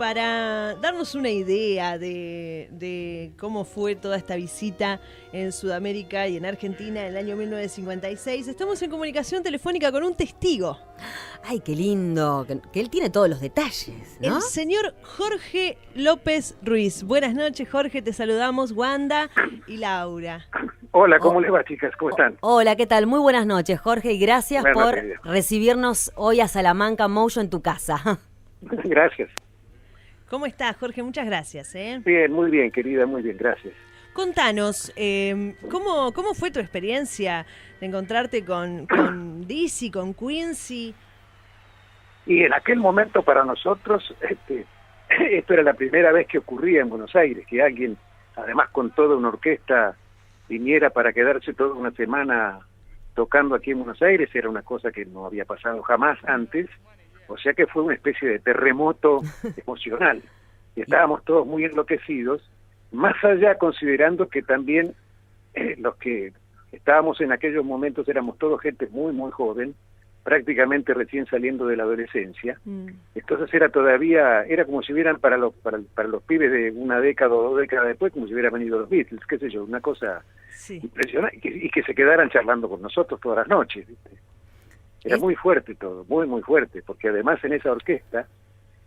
para darnos una idea de cómo fue toda esta visita en Sudamérica y en Argentina en el año 1956, estamos en comunicación telefónica con un testigo. ¡Ay, qué lindo! Que él tiene todos los detalles, ¿no? El señor Jorge López Ruiz. Buenas noches, Jorge, te saludamos, Wanda y Laura. Hola, ¿cómo les va, chicas? ¿Cómo están? Hola, ¿qué tal? Muy buenas noches, Jorge, y gracias Buenas por noches. recibirnos hoy a Salamanca Motion en tu casa. Gracias. ¿Cómo estás, Jorge? Muchas gracias. Bien, muy bien, querida, muy bien, gracias. Contanos, ¿cómo fue tu experiencia de encontrarte con Dizzy, con Quincy? Y en aquel momento para nosotros, esto era la primera vez que ocurría en Buenos Aires, que alguien, además con toda una orquesta, viniera para quedarse toda una semana tocando aquí en Buenos Aires. Era una cosa que no había pasado jamás antes, o sea que fue una especie de terremoto emocional. Y estábamos todos muy enloquecidos, más allá considerando que también los que estábamos en aquellos momentos éramos todos gente muy, muy joven, prácticamente recién saliendo de la adolescencia. Entonces era como si hubieran para los pibes de una década o 2 décadas después, como si hubieran venido los Beatles, qué sé yo, una cosa impresionante, y que se quedaran charlando con nosotros todas las noches, ¿viste? Era muy fuerte todo, muy, muy fuerte, porque además en esa orquesta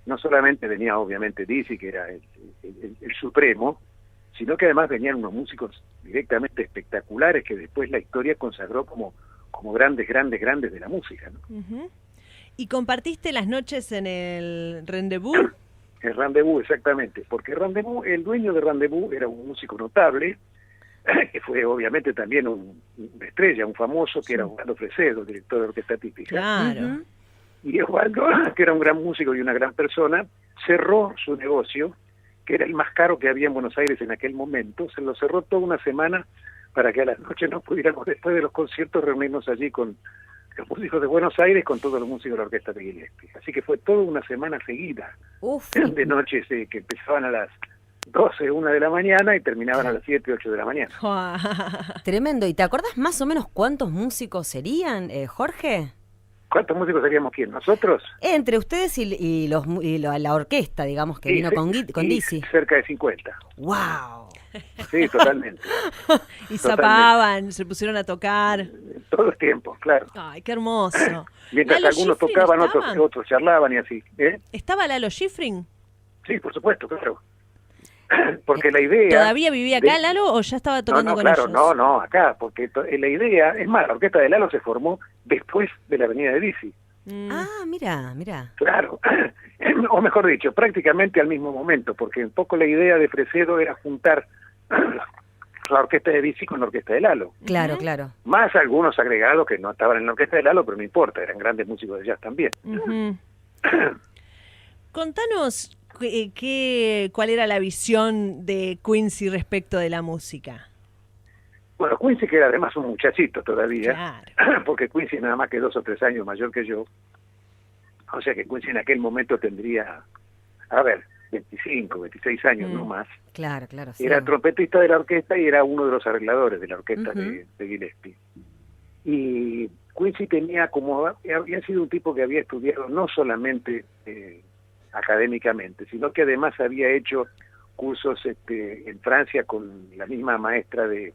no solamente venía obviamente Dizzy, que era el supremo, sino que además venían unos músicos directamente espectaculares que después la historia consagró como grandes de la música, ¿no? Uh-huh. ¿Y compartiste las noches en el Rendezvous? El Rendezvous, exactamente, porque el dueño de Rendezvous era un músico notable, que fue obviamente también una estrella, un famoso, que era Osvaldo Fresedo, director de orquesta típica. Claro. Y Osvaldo, que era un gran músico y una gran persona, cerró su negocio, que era el más caro que había en Buenos Aires en aquel momento, se lo cerró toda una semana para que a las noches nos pudiéramos, después de los conciertos, reunirnos allí con los músicos de Buenos Aires, con todos los músicos de la orquesta de Gillespie. Así que fue toda una semana seguida, de noches que empezaban a las 12, 1 de la mañana y terminaban a las 7, 8 de la mañana. Tremendo. ¿Y te acordás más o menos cuántos músicos serían, Jorge? ¿Cuántos músicos seríamos quién? ¿Nosotros? Entre ustedes y la orquesta, digamos, que vino con Dizzy. Cerca de 50. ¡Wow! Sí, totalmente. Y zapaban, se pusieron a tocar. Todo el tiempo, claro. Ay, qué hermoso. Mientras ¿Lalo algunos Schifrin tocaban, estaba? otros charlaban y así. ¿Estaba Lalo Schifrin? Sí, por supuesto, claro. Porque la idea... ¿Todavía vivía acá Lalo o ya estaba tocando con ellos? No, acá, porque la idea, es más, la orquesta de Lalo se formó después de la avenida de Dizzy. Ah, mira. Claro, o mejor dicho, prácticamente al mismo momento, porque un poco la idea de Fresedo era juntar la orquesta de Dizzy con la orquesta de Lalo. Claro. Más algunos agregados que no estaban en la orquesta de Lalo, pero no importa, eran grandes músicos de jazz también. Contanos cuál era la visión de Quincy respecto de la música. Bueno, Quincy, que era además un muchachito todavía, claro. Porque Quincy nada más que 2 o 3 años mayor que yo, o sea que Quincy en aquel momento tendría, 25, 26 años, no más. Claro. Sí. Era trompetista de la orquesta y era uno de los arregladores de la orquesta de Gillespie. Y Quincy había sido un tipo que había estudiado no solamente académicamente, sino que además había hecho cursos en Francia con la misma maestra de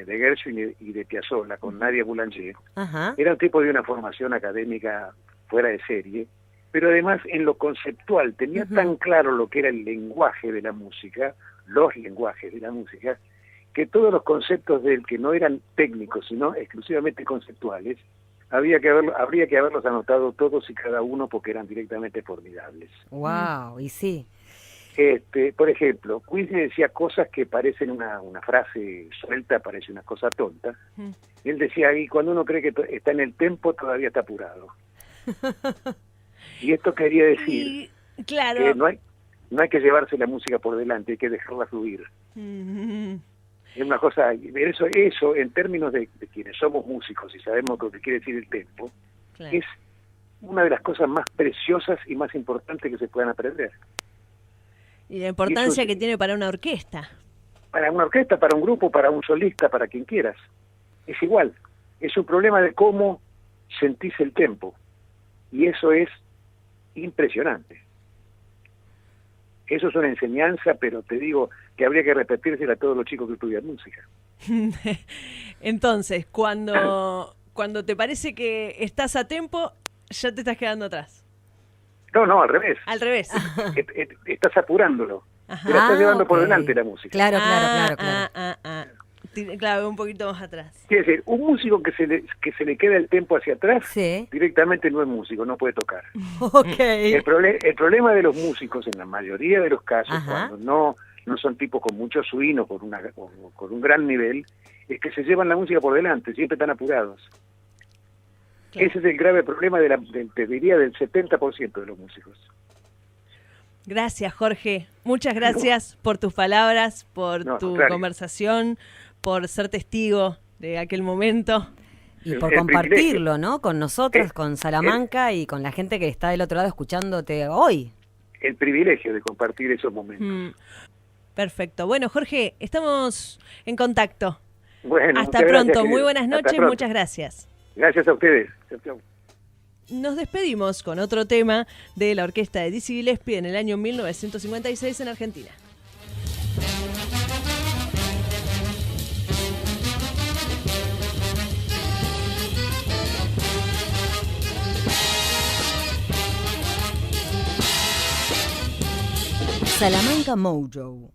Gershwin y de Piazzolla, con Nadia Boulanger. Era un tipo de una formación académica fuera de serie, pero además en lo conceptual tenía tan claro lo que era el lenguaje de la música, los lenguajes de la música, que todos los conceptos de él, que no eran técnicos, sino exclusivamente conceptuales, habría que haberlos anotado todos y cada uno porque eran directamente formidables. Wow, y sí. Por ejemplo, Quincy decía cosas que parecen una frase suelta, parece una cosa tonta. Y él decía, y cuando uno cree que está en el tempo, todavía está apurado. Y esto quería decir claro, que no hay que llevarse la música por delante, hay que dejarla fluir. Es una cosa, eso en términos de quienes somos músicos y sabemos lo que quiere decir el tempo, es una de las cosas más preciosas y más importantes que se puedan aprender. Y la importancia que tiene para una orquesta. Para una orquesta, para un grupo, para un solista, para quien quieras. Es igual. Es un problema de cómo sentís el tempo. Y eso es impresionante. eso es una enseñanza, pero te digo que habría que repetírsela a todos los chicos que estudian música. Entonces, cuando te parece que estás a tiempo, ya te estás quedando atrás. No, al revés. Al revés. Estás apurándolo. Ajá. Te la estás llevando por ok. delante la música. Claro. Claro, un poquito más atrás. Quiere decir, un músico que se le queda el tempo hacia atrás, Sí. directamente no es músico, no puede tocar. Ok. El problema de los músicos, en la mayoría de los casos, Ajá. cuando no son tipos con mucho swing o con un gran nivel, es que se llevan la música por delante, siempre están apurados. Claro. Ese es el grave problema te diría, del 70% de los músicos. Gracias, Jorge. Muchas gracias por tus palabras, por No, tu claro. conversación, por ser testigo de aquel momento. Y por El compartirlo, ¿no? Con nosotros, Eh, con Salamanca y con la gente que está del otro lado escuchándote hoy. El privilegio de compartir esos momentos. Perfecto. Bueno, Jorge, estamos en contacto. Bueno, Hasta muchas pronto. gracias, Muy querido. buenas Hasta noches. pronto. Muchas gracias. Gracias a ustedes. Chau, chau. Nos despedimos con otro tema de la orquesta de Dizzy Gillespie en el año 1956 en Argentina. Salamanca Mojo.